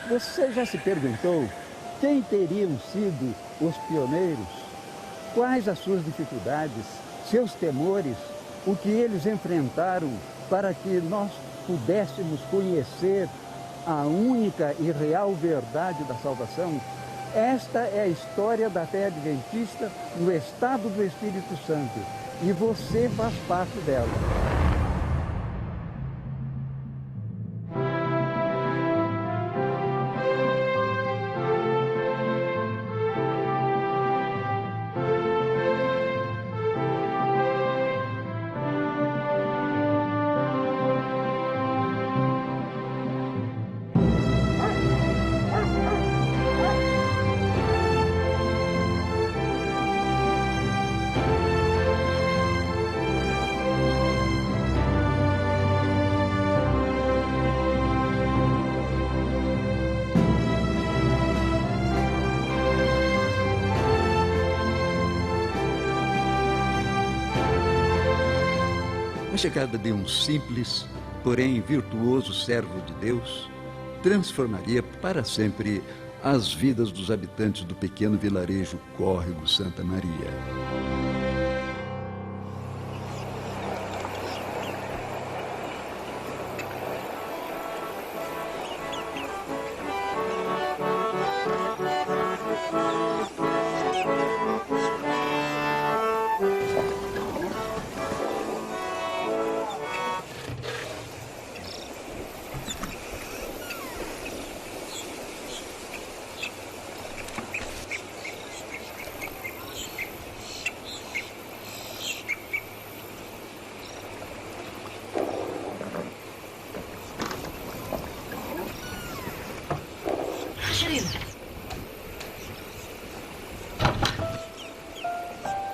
Você já se perguntou quem teriam sido os pioneiros? Quais as suas dificuldades, seus temores, o que eles enfrentaram para que nós pudéssemos conhecer a única e real verdade da salvação? Esta é a história da fé adventista no estado do Espírito Santo e você faz parte dela. A chegada de um simples, porém virtuoso servo de Deus transformaria para sempre as vidas dos habitantes do pequeno vilarejo Córrego Santa Maria.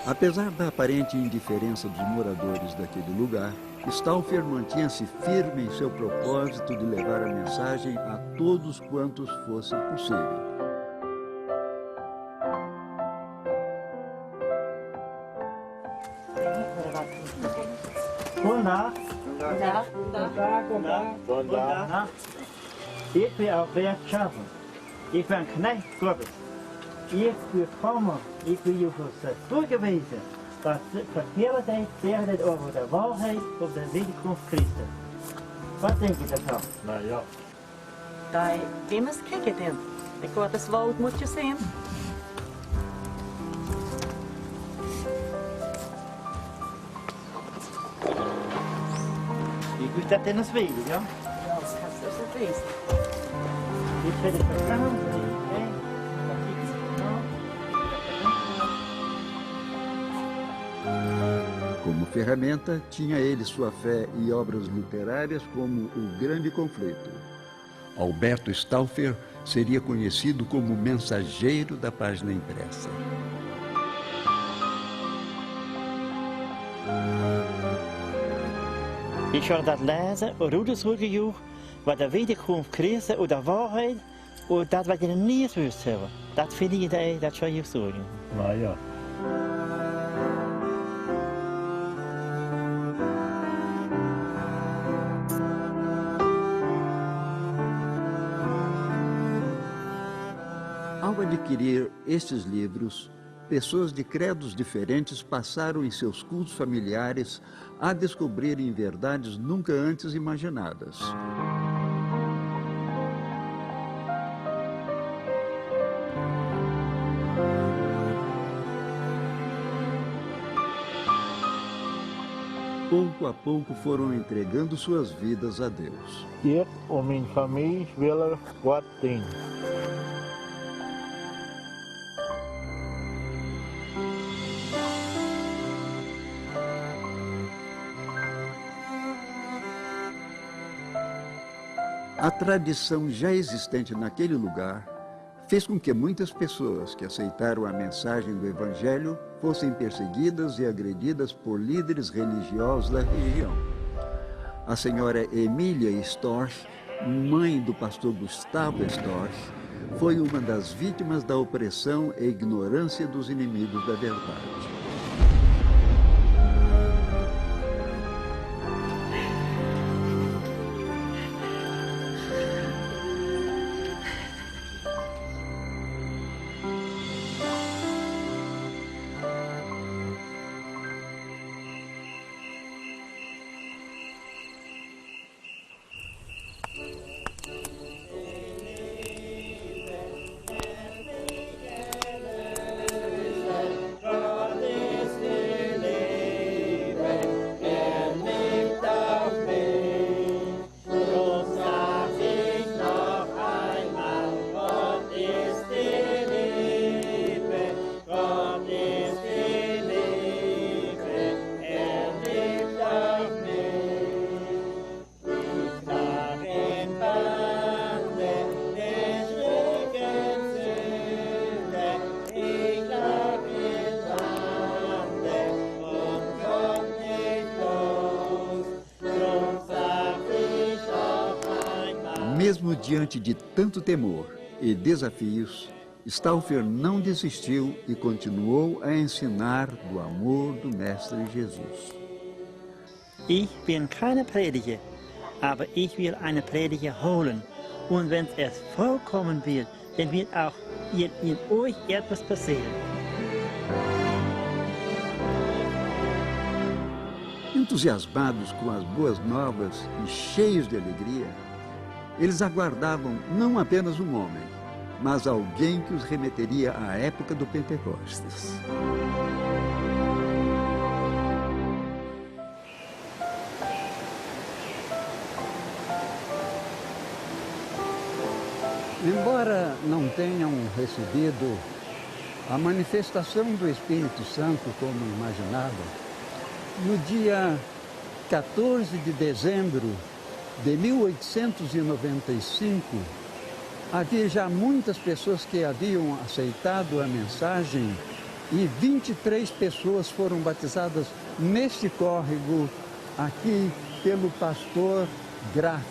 Apesar da aparente indiferença dos moradores daquele lugar, Stauffer mantinha-se firme em seu propósito de levar a mensagem a todos quantos fosse possível. God dag. Ik ben al werkschaffen. Ik ben knecht Gottes. Ik wil komen, ik wil je toegewezen dat verkeerde tijd zeggen het over de waarheid op de wederkomst Christus. Wat denk je daarvan? Nou ja. Daar, we moeten kijken in. Ik word het woord moet je zien. Ik wist dat in de Zweden, ja? Ja, dat is het feest. Ik vind het vertrouwen. Como ferramenta, tinha ele sua fé e obras literárias como O Grande Conflito. Alberto Stauffer seria conhecido como mensageiro da página impressa. Ik ga dat lezen, hoe het teruggejoeg, wat de wederkomst Christus, hoe de waarheid, hoe dat wat je niet wist hebben. Dat vind ik dat zou je zeggen. Nou ja. Ao adquirir estes livros, pessoas de credos diferentes passaram em seus cultos familiares a descobrirem verdades nunca antes imaginadas. Pouco a pouco foram entregando suas vidas a Deus. Ik en mijn familie willen wat doen. A tradição já existente naquele lugar fez com que muitas pessoas que aceitaram a mensagem do Evangelho fossem perseguidas e agredidas por líderes religiosos da região. A senhora Emília Storch, mãe do pastor Gustavo Storch, foi uma das vítimas da opressão e ignorância dos inimigos da verdade. mesmo diante de tanto temor e desafios, Stauffer não desistiu e continuou a ensinar do amor do Mestre Jesus. Ich bin keine Prediger, aber ich will eine Prediger holen. Und wenn es vorkommen wird, dann wird auch in euch etwas passieren. Entusiasmados com as boas novas e cheios de alegria, eles aguardavam não apenas um homem, mas alguém que os remeteria à época do Pentecostes. Embora não tenham recebido a manifestação do Espírito Santo como imaginavam, no dia 14 de dezembro de 1895, havia já muitas pessoas que haviam aceitado a mensagem e 23 pessoas foram batizadas neste córrego aqui pelo pastor Graf.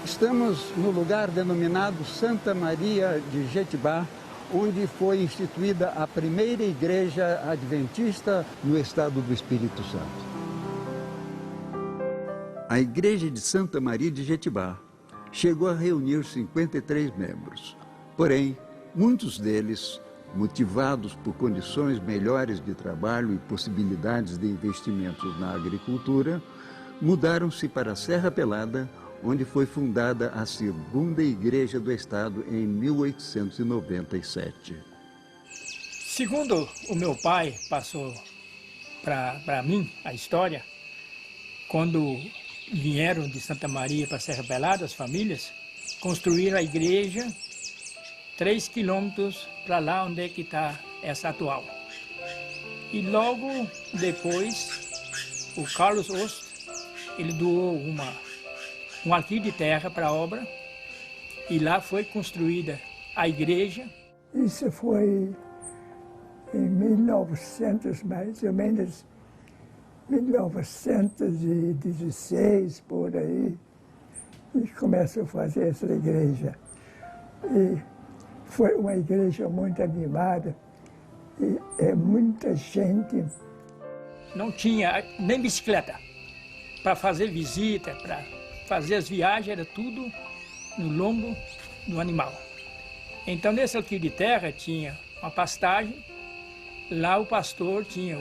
Estamos no lugar denominado Santa Maria de Jetibá, onde foi instituída a primeira igreja adventista no estado do Espírito Santo. A igreja de Santa Maria de Jetibá chegou a reunir 53 membros. Porém, muitos deles, motivados por condições melhores de trabalho e possibilidades de investimentos na agricultura, mudaram-se para a Serra Pelada, onde foi fundada a segunda igreja do estado em 1897. Segundo o meu pai passou para mim a história, quando vieram de Santa Maria para Serra Pelada, as famílias, construíram a igreja 3 quilômetros para lá onde é que está essa atual. E logo depois, o Carlos Ost, ele doou um alqueire de terra para a obra e lá foi construída a igreja. Isso foi em 1900, mais ou menos 1916, por aí, e começou a fazer essa igreja. E foi uma igreja muito animada, e muita gente. Não tinha nem bicicleta para fazer visita, para fazer as viagens, era tudo no lombo do animal. Então, nesse alqueire de terra tinha uma pastagem, lá o pastor tinha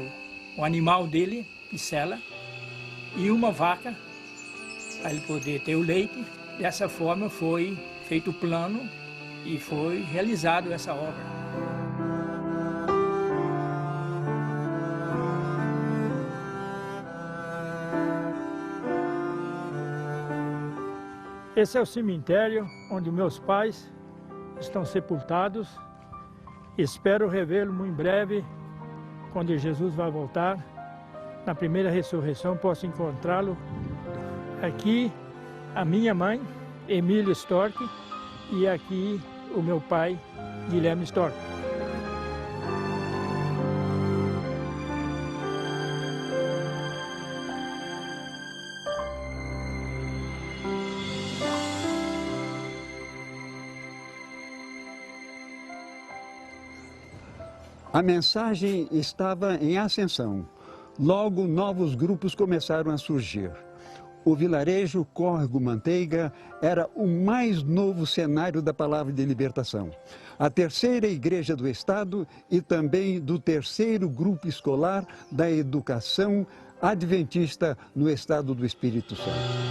o animal dele, picela, e uma vaca, para ele poder ter o leite. Dessa forma foi feito o plano e foi realizado essa obra. Esse é o cemitério onde meus pais estão sepultados. Espero revê-lo em breve, quando Jesus vai voltar. Na primeira ressurreição posso encontrá-lo. Aqui a minha mãe, Emília Storck, e aqui o meu pai, Guilherme Storck. A mensagem estava em ascensão. Logo, novos grupos começaram a surgir. O vilarejo Córrego Manteiga era o mais novo cenário da palavra de libertação. A terceira igreja do estado e também do terceiro grupo escolar da educação adventista no estado do Espírito Santo.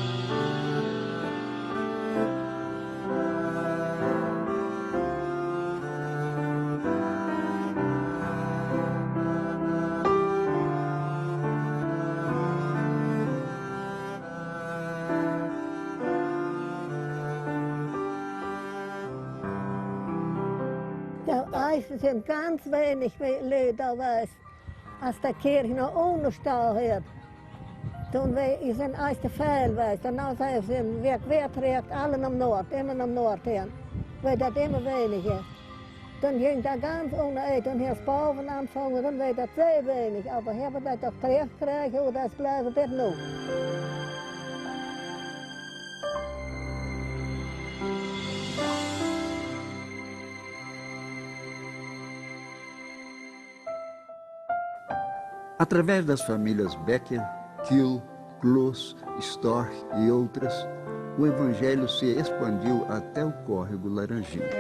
Es sind ganz wenig Leute da weiß, als die Kirche noch ohne Stall hat. Toen is een als te veel was, dan zijn ze weer trekt alle naar Noord, immer naar Noord heen. Weil dat immer weniger. Dann ging da ganz ohne Eid und hier Spauven anfangen, dann wird das sehr wenig. Aber hier wird das doch terecht krijgen, und das bleibt das noch. Através das famílias Becker, Kiel, Kloss, Storch e outras, o Evangelho se expandiu até o córrego Laranjinha.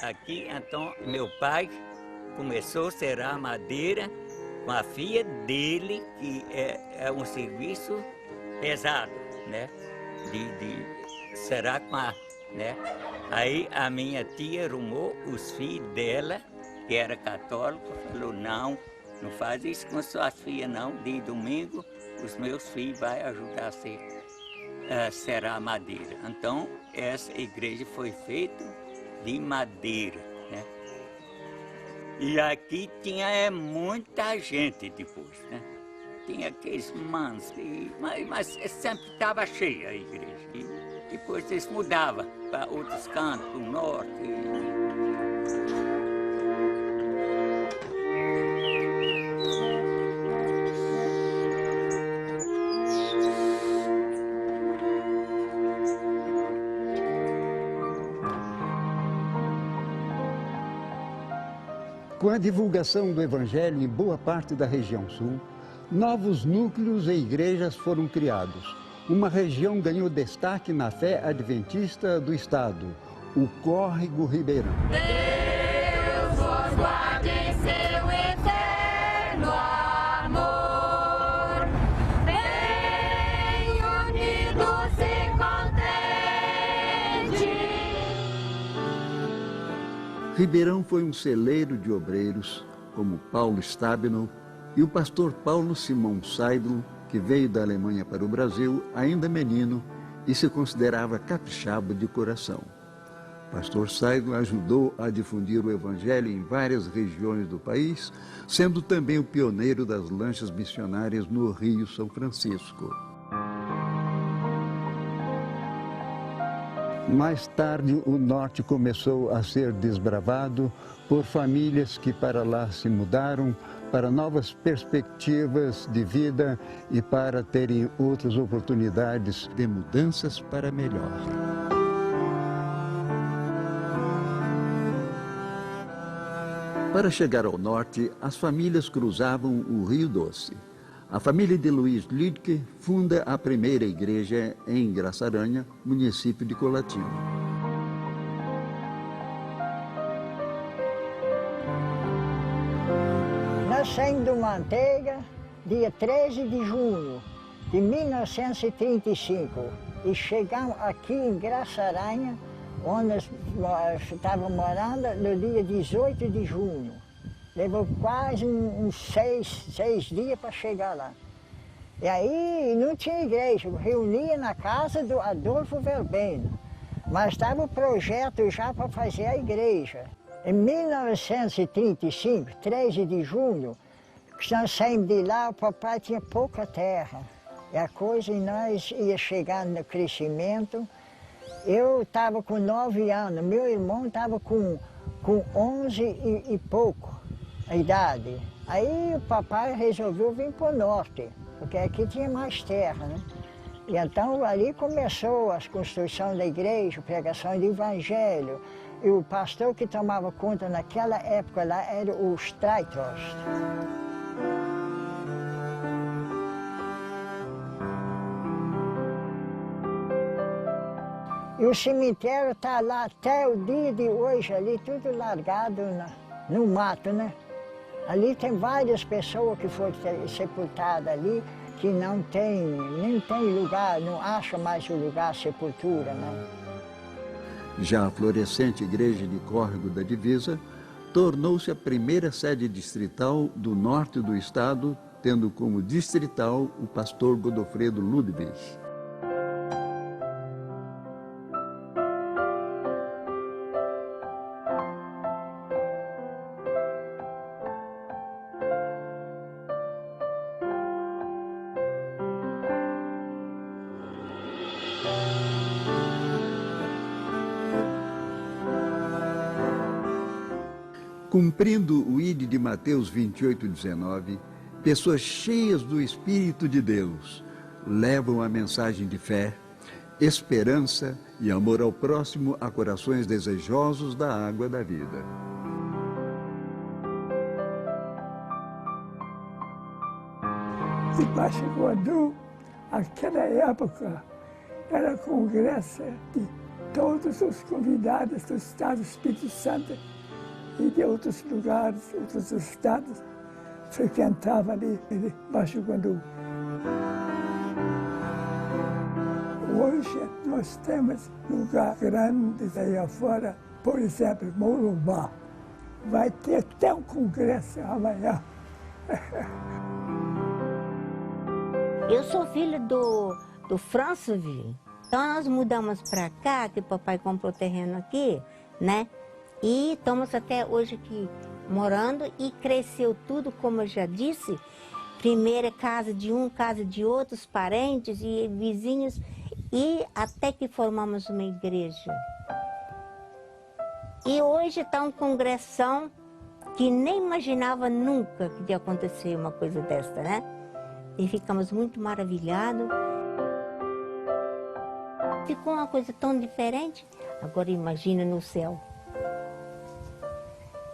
Aqui, então, meu pai começou a serrar madeira com a filha dele, que é um serviço pesado, né? De serrar com a, né? Aí a minha tia arrumou os filhos dela, que era católico, falou, não faz isso com suas filhas não, de domingo os meus filhos vão ajudar a serrar madeira. Então, essa igreja foi feita de madeira, né? E aqui tinha muita gente depois, né? Tinha aqueles manos, mas sempre estava cheia a igreja. E depois eles mudavam para outros cantos, para o norte. Com a divulgação do Evangelho em boa parte da região sul, novos núcleos e igrejas foram criados. Uma região ganhou destaque na fé adventista do estado, o Córrego Ribeirão. Deus vos guarde em seu eterno amor, bem unidos e contentes. Ribeirão foi um celeiro de obreiros, como Paulo Stabenow e o pastor Paulo Simão Seidel, que veio da Alemanha para o Brasil ainda menino e se considerava capixaba de coração. Pastor Seidel ajudou a difundir o Evangelho em várias regiões do país, sendo também o pioneiro das lanchas missionárias no Rio São Francisco. Mais tarde, o norte começou a ser desbravado por famílias que para lá se mudaram para novas perspectivas de vida e para terem outras oportunidades de mudanças para melhor. Para chegar ao norte, as famílias cruzavam o Rio Doce. A família de Luiz Lidke funda a primeira igreja em Graçaranha, município de Colatina. Nascendo do Manteiga, dia 13 de junho de 1935, e chegamos aqui em Graçaranha, onde nós estávamos morando, no dia 18 de junho. Levou quase uns seis dias para chegar lá. E aí não tinha igreja, reunia na casa do Adolfo Verbena, mas estava o projeto já para fazer a igreja. Em 1935, 13 de junho, nós saímos de lá, o papai tinha pouca terra. E a coisa, e nós ia chegando no crescimento. Eu estava com 9 anos, meu irmão estava com 11 e pouco a idade. Aí o papai resolveu vir para o norte, porque aqui tinha mais terra, né? E então ali começou a construção da igreja, pregação do evangelho. E o pastor que tomava conta naquela época lá era o Streithorst. E o cemitério está lá até o dia de hoje, ali tudo largado no mato, né? Ali tem várias pessoas que foram sepultadas ali, que nem tem lugar, não acha mais o lugar sepultura, né? Já a florescente igreja de Córrego da Divisa tornou-se a primeira sede distrital do norte do estado, tendo como distrital o pastor Godofredo Ludwig. Cumprindo o ide de Mateus 28:19, pessoas cheias do Espírito de Deus levam a mensagem de fé, esperança e amor ao próximo a corações desejosos da água da vida. E Baixo Guandu, naquela época, era congresso de todos os convidados do Estado do Espírito Santo e de outros lugares, outros estados, frequentavam ali Baixo Guandu. Hoje nós temos lugares grandes aí afora, por exemplo, Morubá. Vai ter até um congresso amanhã. Eu sou filha do Franceville. Então nós mudamos para cá, que o papai comprou terreno aqui, né? E estamos até hoje aqui morando e cresceu tudo, como eu já disse. Primeira casa de um, casa de outros, parentes e vizinhos. E até que formamos uma igreja. E hoje está um congressão que nem imaginava nunca que ia acontecer uma coisa dessa, né? E ficamos muito maravilhados. Ficou uma coisa tão diferente. Agora imagina no céu.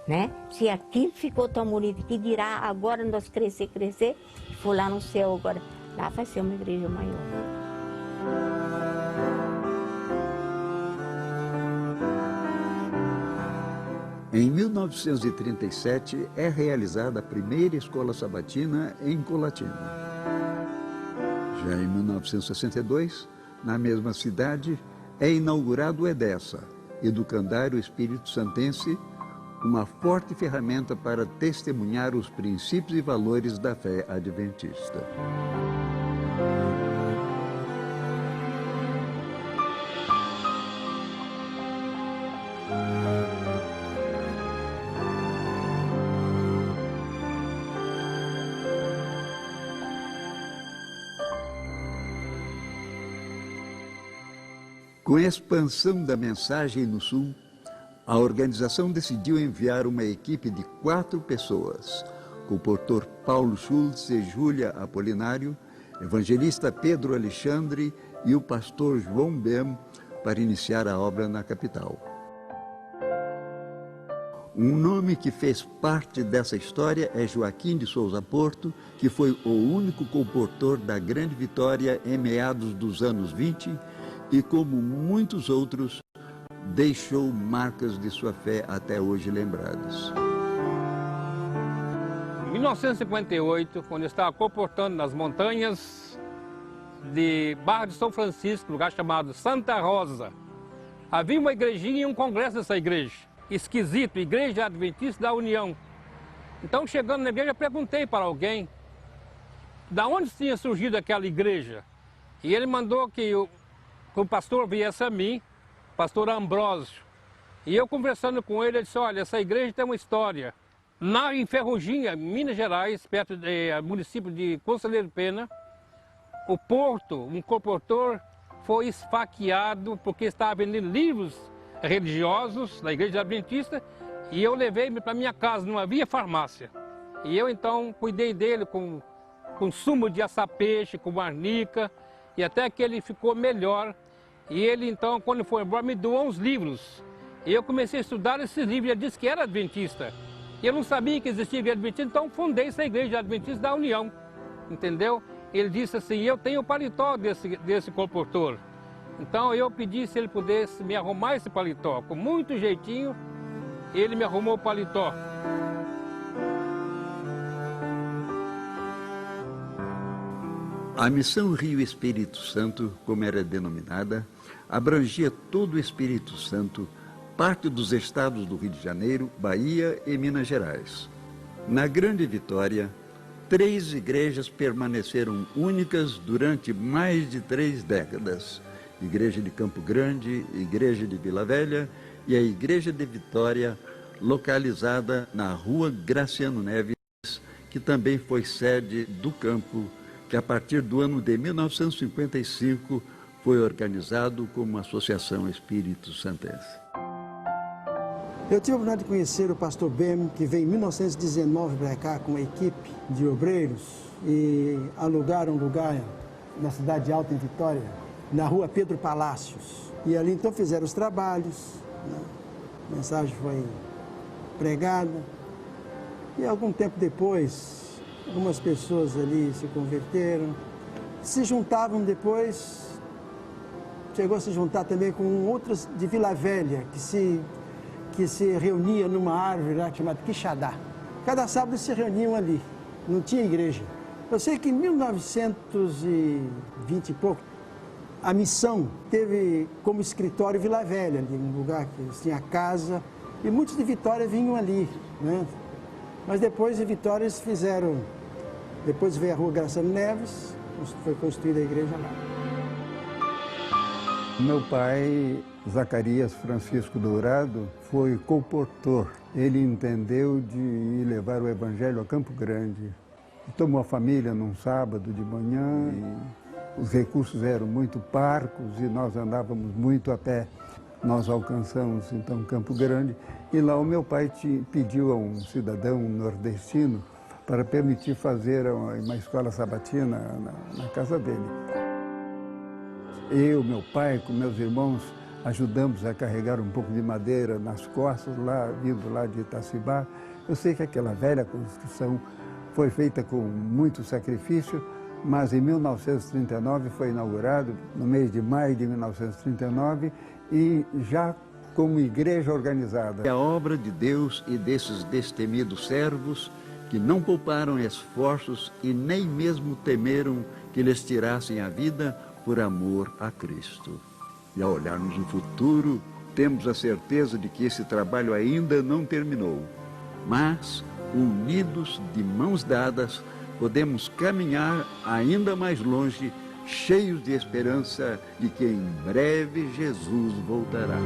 Né? Se aqui ficou tão bonito, que dirá agora nós crescer, e for lá no céu agora. Lá vai ser uma igreja maior. Em 1937 é realizada a primeira escola sabatina em Colatina. Já em 1962, na mesma cidade, é inaugurado o EDESA, Educandário Espírito Santense, uma forte ferramenta para testemunhar os princípios e valores da fé adventista. Com a expansão da mensagem no Sul, a organização decidiu enviar uma equipe de 4 pessoas, com o pastor Paulo Schultz e Júlia Apolinário, evangelista Pedro Alexandre e o pastor João Bem, para iniciar a obra na capital. Um nome que fez parte dessa história é Joaquim de Souza Porto, que foi o único comportor da Grande Vitória em meados dos anos 20 e, como muitos outros, deixou marcas de sua fé até hoje lembradas. Em 1958, quando eu estava comportando nas montanhas de Barra de São Francisco, lugar chamado Santa Rosa, havia uma igrejinha e um congresso dessa igreja. Esquisito, Igreja Adventista da União. Então, chegando na igreja, eu perguntei para alguém da onde tinha surgido aquela igreja. E ele mandou que o pastor viesse a mim, pastor Ambrósio. E eu conversando com ele, ele disse, olha, essa igreja tem uma história. Em Ferruginha, Minas Gerais, perto do município de Conselheiro Pena, o Porto, um comportor, foi esfaqueado porque estava vendendo livros religiosos da Igreja Adventista e eu levei para minha casa, não havia farmácia. E eu então cuidei dele com sumo de assar-peixe, com arnica, e até que ele ficou melhor. E ele então, quando foi embora, me doou uns livros. E eu comecei a estudar esses livros, ele disse que era adventista. E eu não sabia que existia igreja adventista, então fundei essa Igreja Adventista da União, entendeu? Ele disse assim, eu tenho o paletó desse comportor. Então eu pedi se ele pudesse me arrumar esse paletó. Com muito jeitinho, ele me arrumou o paletó. A Missão Rio Espírito Santo, como era denominada, abrangia todo o Espírito Santo, parte dos estados do Rio de Janeiro, Bahia e Minas Gerais. Na Grande Vitória, 3 igrejas permaneceram únicas durante mais de 3 décadas. Igreja de Campo Grande, Igreja de Vila Velha e a Igreja de Vitória, localizada na Rua Graciano Neves, que também foi sede do campo, que a partir do ano de 1955 foi organizado como Associação Espírito Santense. Eu tive a oportunidade de conhecer o pastor Bem, que veio em 1919 para cá com uma equipe de obreiros e alugaram um lugar na cidade de Alta em Vitória, na rua Pedro Palácios. E ali então fizeram os trabalhos, né? A mensagem foi pregada e algum tempo depois, algumas pessoas ali se converteram, se juntavam depois, chegou a se juntar também com outras de Vila Velha, que se reunia numa árvore lá chamada Quixadá. Cada sábado se reuniam ali, não tinha igreja. Eu sei que em 1920 e pouco, a missão teve como escritório Vila Velha, ali, um lugar que tinha casa, e muitos de Vitória vinham ali, né? Mas depois de Vitória eles fizeram, depois veio a Rua Graciano Neves, foi construída a igreja lá. Meu pai, Zacarias Francisco Dourado, foi colportor. Ele entendeu de ir levar o evangelho a Campo Grande. Tomou a família num sábado de manhã e os recursos eram muito parcos e nós andávamos muito a pé. Nós alcançamos então Campo Grande e lá o meu pai pediu a um cidadão nordestino para permitir fazer uma escola sabatina na casa dele. Eu, meu pai, com meus irmãos, ajudamos a carregar um pouco de madeira nas costas, vindo lá de Itacibá. Eu sei que aquela velha construção foi feita com muito sacrifício, mas em 1939 foi inaugurado, no mês de maio de 1939, e já como igreja organizada. É a obra de Deus e desses destemidos servos que não pouparam esforços e nem mesmo temeram que lhes tirassem a vida por amor a Cristo. E ao olharmos o futuro, temos a certeza de que esse trabalho ainda não terminou. Mas, unidos de mãos dadas, podemos caminhar ainda mais longe, cheios de esperança de que em breve Jesus voltará.